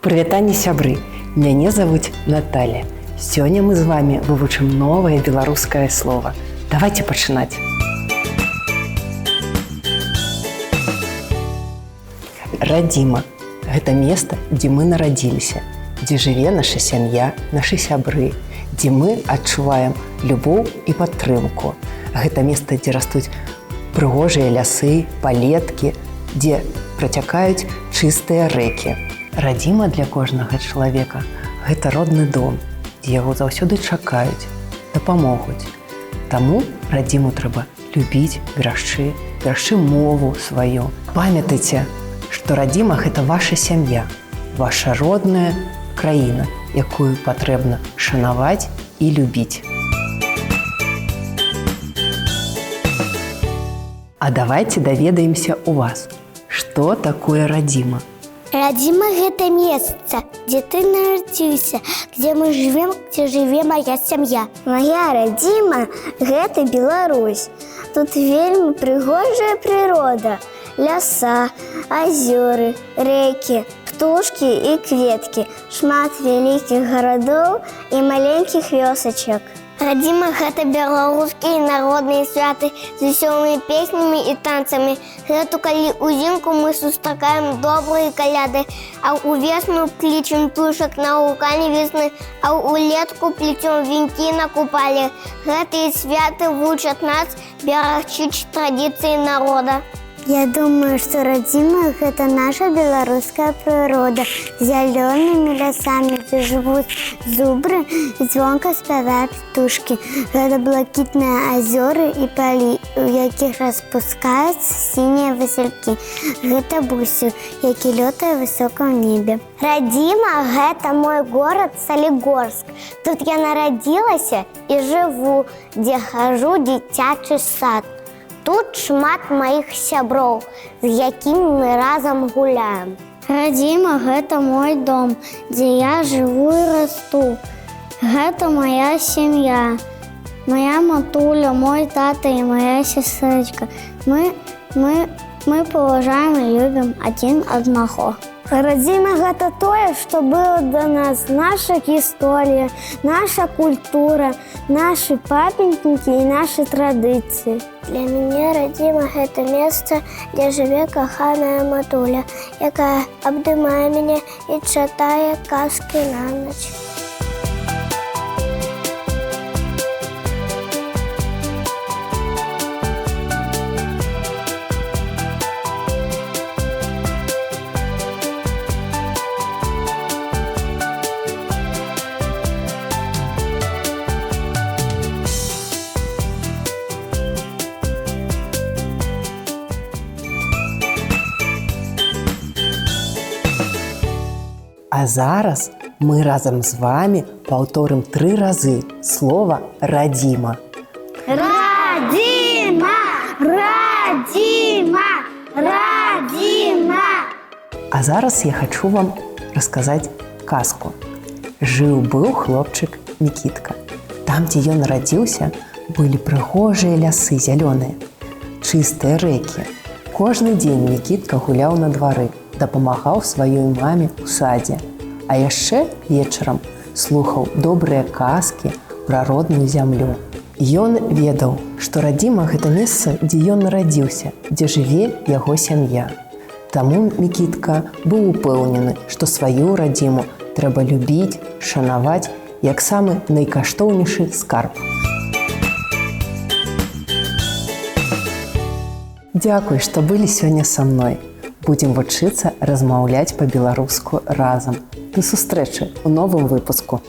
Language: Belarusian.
Прывітанне, сябры! Мяне завуць Наталья. Сёння мы з вами вывучым новае беларускае слово. Давайте пачынаць. Радзіма – гэта место, дзе мы нарадзіліся, дзе жыве наша сям'я, нашы сябры, дзе мы адчуваем любоў і падтрымку. Гэта место, дзе растуць прыгожыя лясы, палеткі, дзе працякаюць чыстыя рэкі. Радзіма для кожнага чалавека – гэта родны дом, дзе яго заўсёды чакаюць, дапамогуць. Таму радзіму трэба любіць, берагчы мову сваю. Памятайце, што радзіма – гэта ваша сям'я, ваша родная краіна, якую патрэбна шанаваць і любіць. А давайте даведаемся у вас, што такое радзіма. Радзіма – гэта месца, дзе ты нарадзіўся, дзе мы жывем, дзе жыве моя сям'я. Моя радзіма – гэта Беларусь. Тут вельмі прыгожая прырода, ляса, азёры, рэкі, птушкі і кветкі, шмат вялікіх гарадоў і маленькіх вёсачак. Радзіма – гэта беларускія народныя святы з весёлымі песнямі і танцамі. Гэта калі ўзімку мы сустракаем добрыя каляды, а ўвесну клічем птушак на гуканне весны, а ўлетку плецём венкі на купалі. Гэтыя святы вучаць нас берагчы традыцыі народа. Я думаю, што радзіма – гэта наша беларуская прырода з зялёнымі лясамі, дзе жывуць зубры і звонка спяваюць птушкі. Гэта блакітныя азёры і палі, у якіх распускаюцца сінія васількі. Гэта бусел, які лётае высока ў небе. Радзіма – гэта мой горад Салігорск. Тут я нарадзілася і жыву, дзе хаджу дзіцячы сад. Тут шмат маіх сяброў, з якімі мы разам гуляем. Радзіма – гэта мой дом, дзе я жыву і расту. Гэта моя сям'я, моя матуля, мой тата і моя сястрычка. Мы паважаем і любім адзін аднаго. Радзіма – гэта тое, што было да нас, наша гісторыя, наша культура, нашы памятнікі і нашы традыцыі. Для мяне радзіма – гэта месца, дзе жыве каханая матуля, якая абдымае мяне і чытае казкі на ноч. А зараз мы разам з вами паўторым 3 разы слова радзіма. Радзіма! Радзіма! Радзіма! А зараз я хачу вам расказаць казку. Жыў-быў хлопчык Мікітка. Там, дзе ён нарадзіўся, былі прыгожыя лясы зялёныя, чыстыя рэкі. Кожны дзень Мікітка гуляў на двары, дапамагаў сваёй маме ў садзе, а яшчэ вечарам слухаў добрыя казкі пра родную зямлю. Ён ведаў, што радзіма – гэта месца, дзе ён нарадзіўся, дзе жыве яго сям'я. Таму Мікітка быў упэўнены, што сваю радзіму трэба любіць, шанаваць, як самы найкаштоўнейшы скарб. Дзякуй, што былі сёння са мной. Будзем вучыцца размаўляць па-беларуску разам. До сустрэчы ў новым выпуску.